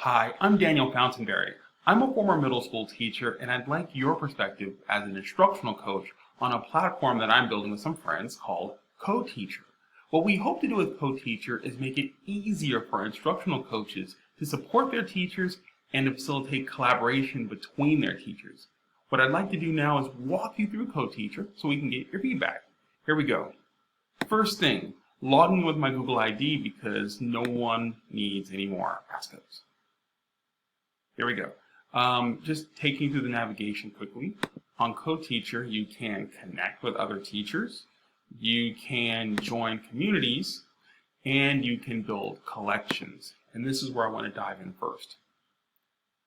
Hi, I'm Daniel Fountainberry. I'm a former middle school teacher, and I'd like your perspective as an instructional coach on a platform that I'm building with some friends called Coteacher. What we hope to do with Coteacher is make it easier for instructional coaches to support their teachers and to facilitate collaboration between their teachers. What I'd like to do now is walk you through Coteacher so we can get your feedback. Here we go. First thing, logging in with my Google ID because no one needs any more passcodes. Here we go. Just taking you through the navigation quickly. On Coteacher, you can connect with other teachers, you can join communities, and you can build collections. And this is where I want to dive in first.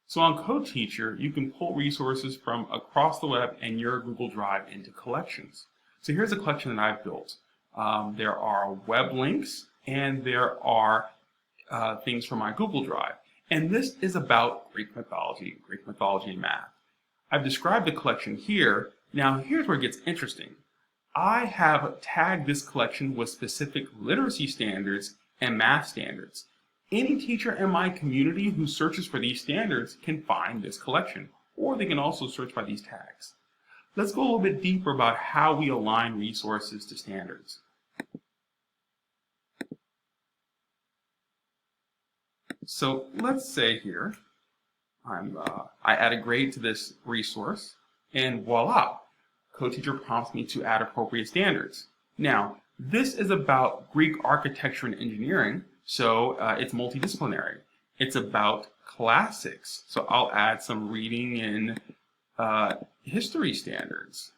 So on Coteacher, you can pull resources from across the web and your Google Drive into collections. So here's a collection that I've built. There are web links and there are things from my Google Drive. And this is about Greek mythology and math. I've described the collection here. Now here's where it gets interesting. I have tagged this collection with specific literacy standards and math standards. Any teacher in my community who searches for these standards can find this collection, or they can also search by these tags. Let's go a little bit deeper about how we align resources to standards. So let's say here, I add a grade to this resource, and voila, Coteacher prompts me to add appropriate standards. Now, this is about Greek architecture and engineering, so it's multidisciplinary. It's about classics, so I'll add some reading and history standards.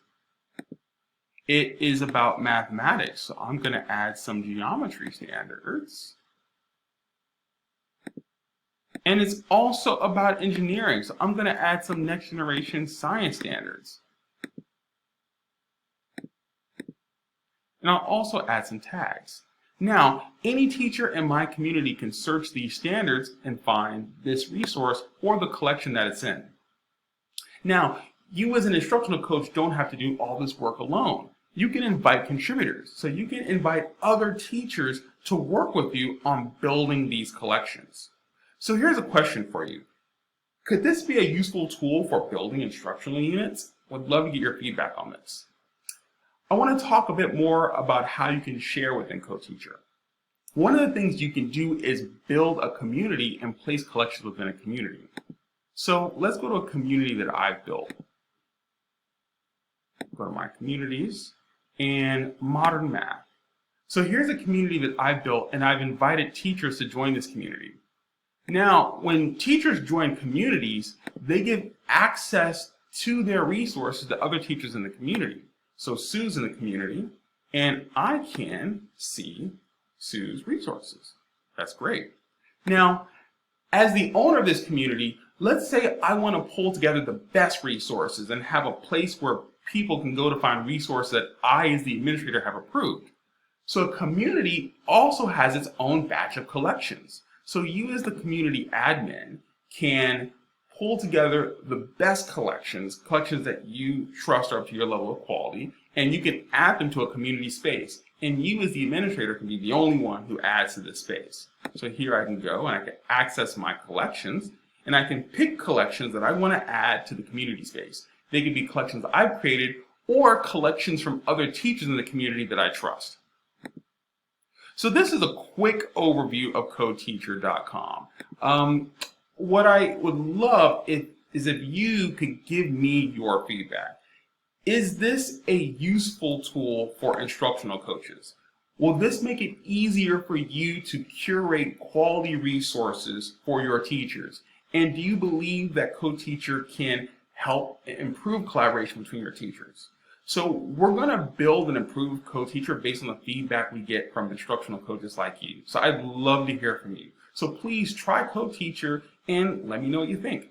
It is about mathematics, so I'm going to add some geometry standards. And it's also about engineering, so I'm going to add some next generation science standards. And I'll also add some tags. Now, any teacher in my community can search these standards and find this resource or the collection that it's in. Now, you as an instructional coach don't have to do all this work alone. You can invite contributors. So you can invite other teachers to work with you on building these collections. So here's a question for you. Could this be a useful tool for building instructional units? Would love to get your feedback on this. I want to talk a bit more about how you can share within Coteacher. One of the things you can do is build a community and place collections within a community. So let's go to a community that I've built. Go to my communities and modern math. So here's a community that I've built and I've invited teachers to join this community. Now, when teachers join communities, they give access to their resources to other teachers in the community. So Sue's in the community, and I can see Sue's resources. That's great. Now, as the owner of this community, let's say I want to pull together the best resources and have a place where people can go to find resources that I, as the administrator, have approved. So a community also has its own batch of collections. So you as the community admin can pull together the best collections that you trust are up to your level of quality, and you can add them to a community space. And you as the administrator can be the only one who adds to this space. So here I can go and I can access my collections, and I can pick collections that I want to add to the community space. They could be collections I've created or collections from other teachers in the community that I trust. So this is a quick overview of Coteacher.com. What I would love is if you could give me your feedback. Is this a useful tool for instructional coaches? Will this make it easier for you to curate quality resources for your teachers? And do you believe that Coteacher can help improve collaboration between your teachers? So we're going to build and improve Coteacher based on the feedback we get from instructional coaches like you. So I'd love to hear from you. So please try Coteacher and let me know what you think.